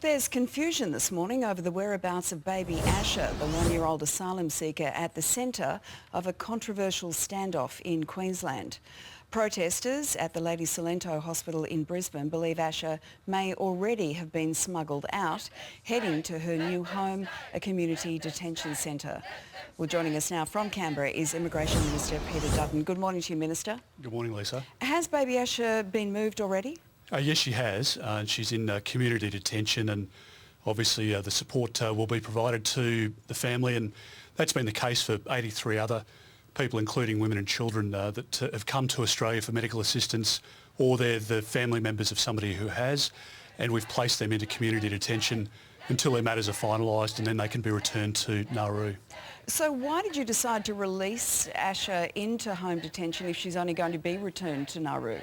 There's confusion this morning over the whereabouts of Baby Asha, the one-year-old asylum seeker at the centre of a controversial standoff in Queensland. Protesters at the Lady Cilento Hospital in Brisbane believe Asha may already have been smuggled out, heading to her new home, a community detention centre. Well, joining us now from Canberra is Immigration Minister Peter Dutton. Good morning to you, Minister. Good morning, Lisa. Has Baby Asha been moved already? Yes, she has. She's in community detention, and obviously the support will be provided to the family, and that's been the case for 83 other people, including women and children that have come to Australia for medical assistance, or they're the family members of somebody who has, and we've placed them into community detention until their matters are finalised, and then they can be returned to Nauru. So why did you decide to release Asha into home detention if she's only going to be returned to Nauru?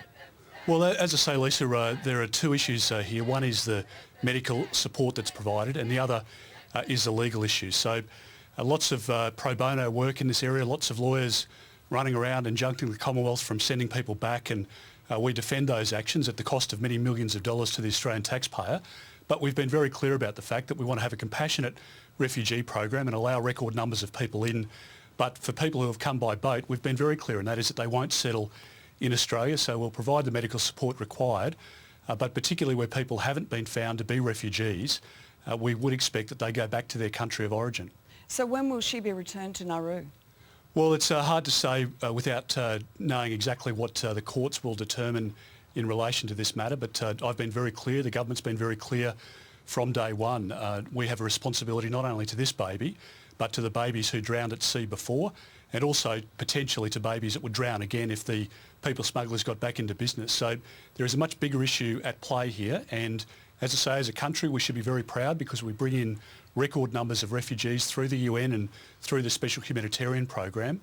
Well, as I say, Lisa, there are two issues here. One is the medical support that's provided, and the other is the legal issue. So lots of pro bono work in this area, lots of lawyers running around injuncting the Commonwealth from sending people back, and we defend those actions at the cost of many millions of dollars to the Australian taxpayer. But we've been very clear about the fact that we want to have a compassionate refugee program and allow record numbers of people in. But for people who have come by boat, we've been very clear, and that is that they won't settle in Australia, so we'll provide the medical support required, but particularly where people haven't been found to be refugees, we would expect that they go back to their country of origin. So when will she be returned to Nauru? Well, it's hard to say without knowing exactly what the courts will determine in relation to this matter, but I've been very clear, the government's been very clear from day one. We have a responsibility not only to this baby, but to the babies who drowned at sea before, and also potentially to babies that would drown again if the people smugglers got back into business. So there is a much bigger issue at play here, and as I say, as a country we should be very proud because we bring in record numbers of refugees through the UN and through the Special Humanitarian Program,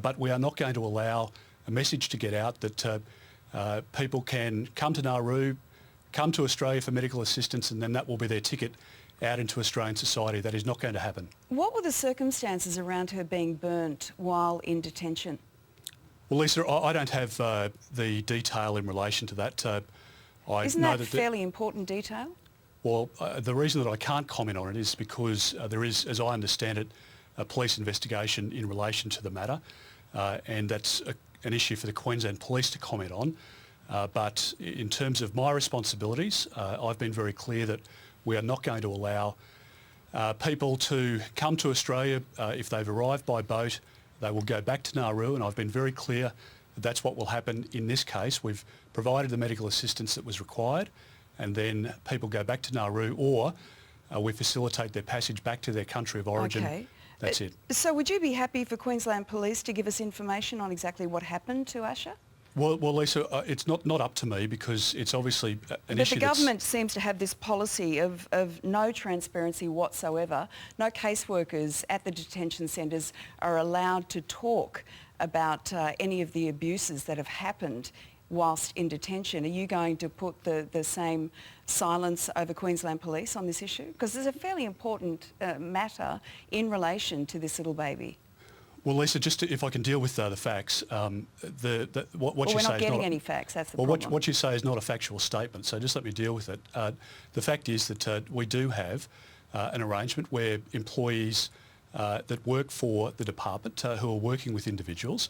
but we are not going to allow a message to get out that people can come to Nauru, come to Australia for medical assistance, and then that will be their ticket out into Australian society. That is not going to happen. What were the circumstances around her being burnt while in detention? Well, Lisa, I don't have the detail in relation to that. Isn't that fairly important detail? Well, the reason that I can't comment on it is because there is, as I understand it, a police investigation in relation to the matter, and that's an issue for the Queensland Police to comment on. But in terms of my responsibilities, I've been very clear that we are not going to allow people to come to Australia. If they've arrived by boat, they will go back to Nauru, and I've been very clear that that's what will happen in this case. We've provided the medical assistance that was required, and then people go back to Nauru, or we facilitate their passage back to their country of origin. Okay. That's it. So would you be happy for Queensland Police to give us information on exactly what happened to Asha? Well, Lisa, it's not up to me because it's obviously an issue. But the government seems to have this policy of no transparency whatsoever. No caseworkers at the detention centres are allowed to talk about any of the abuses that have happened whilst in detention. Are you going to put the same silence over Queensland Police on this issue? Because there's a fairly important matter in relation to this little baby. Well, Lisa, if I can deal with the facts, what you say is not... Well, we're not getting any facts, that's the problem. What you say is not a factual statement, so just let me deal with it. The fact is that we do have an arrangement where employees that work for the department who are working with individuals,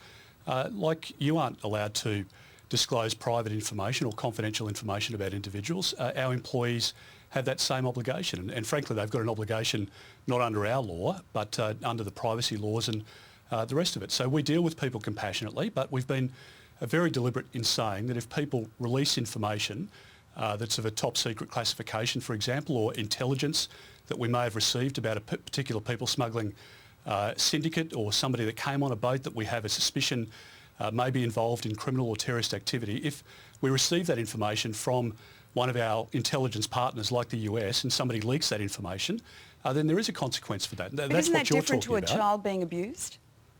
like you aren't allowed to disclose private information or confidential information about individuals. Our employees have that same obligation, and frankly they've got an obligation not under our law but under the privacy laws and the rest of it. So we deal with people compassionately, but we've been very deliberate in saying that if people release information that's of a top secret classification, for example, or intelligence that we may have received about a particular people smuggling syndicate or somebody that came on a boat that we have a suspicion may be involved in criminal or terrorist activity, if we receive that information from one of our intelligence partners like the US and somebody leaks that information, then there is a consequence for that. But isn't that different to a child being abused?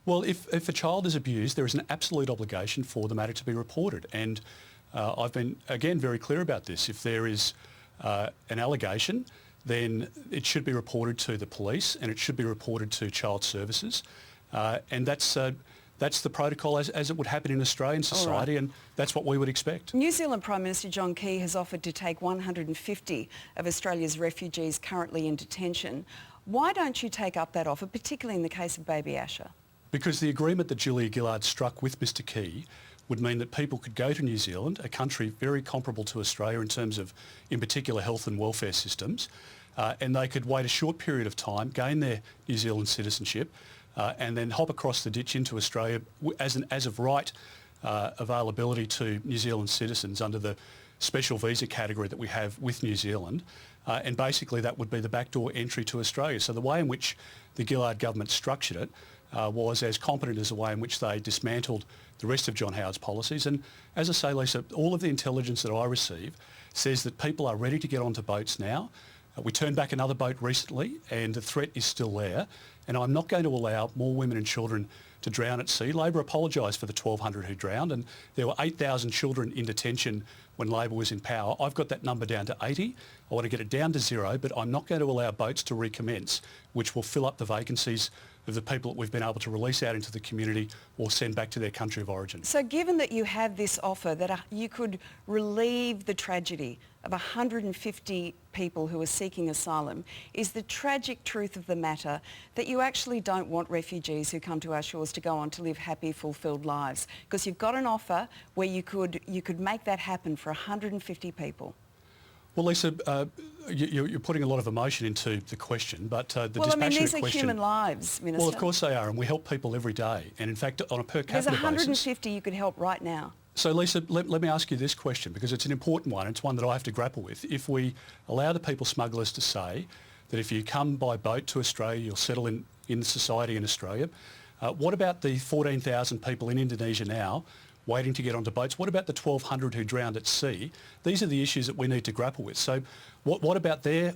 Well, if a child is abused, there is an absolute obligation for the matter to be reported. And I've been, again, very clear about this. If there is an allegation, then it should be reported to the police and it should be reported to Child Services. And that's that's the protocol as it would happen in Australian society, and that's what we would expect. New Zealand Prime Minister John Key has offered to take 150 of Australia's refugees currently in detention. Why don't you take up that offer, particularly in the case of Baby Asha? Because the agreement that Julia Gillard struck with Mr Key would mean that people could go to New Zealand, a country very comparable to Australia in terms of, in particular, health and welfare systems, and they could wait a short period of time, gain their New Zealand citizenship, and then hop across the ditch into Australia as of right availability to New Zealand citizens under the special visa category that we have with New Zealand. And basically that would be the backdoor entry to Australia. So the way in which the Gillard government structured it was as competent as the way in which they dismantled the rest of John Howard's policies. And as I say, Lisa, all of the intelligence that I receive says that people are ready to get onto boats now. We turned back another boat recently and the threat is still there. And I'm not going to allow more women and children to drown at sea. Labor apologised for the 1,200 who drowned, and there were 8,000 children in detention when Labor was in power. I've got that number down to 80. I want to get it down to 0, but I'm not going to allow boats to recommence, which will fill up the vacancies of the people that we've been able to release out into the community or send back to their country of origin. So given that you have this offer that you could relieve the tragedy of 150 people who are seeking asylum, is the tragic truth of the matter that you actually don't want refugees who come to our shores to go on to live happy, fulfilled lives? Because you've got an offer where you could make that happen for 150 people. Well, Lisa, you're putting a lot of emotion into the question, but the well, I mean, these are question, human lives, Minister. Well, of course they are, and we help people every day. And in fact, on a per capita There's 150 basis, you could help right now. So, Lisa, let me ask you this question, because it's an important one. It's one that I have to grapple with. If we allow the people smugglers to say that if you come by boat to Australia, you'll settle in society in Australia, what about the 14,000 people in Indonesia now waiting to get onto boats? What about the 1,200 who drowned at sea? These are the issues that we need to grapple with. So what about their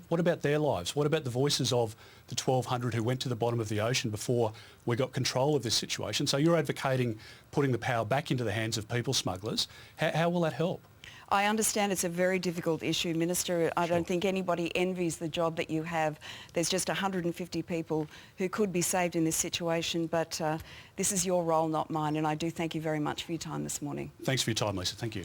lives? What about the voices of the 1,200 who went to the bottom of the ocean before we got control of this situation? So you're advocating putting the power back into the hands of people smugglers. How will that help? I understand it's a very difficult issue, Minister. I don't think anybody envies the job that you have. There's just 150 people who could be saved in this situation, but this is your role, not mine, and I do thank you very much for your time this morning. Thanks for your time, Lisa. Thank you.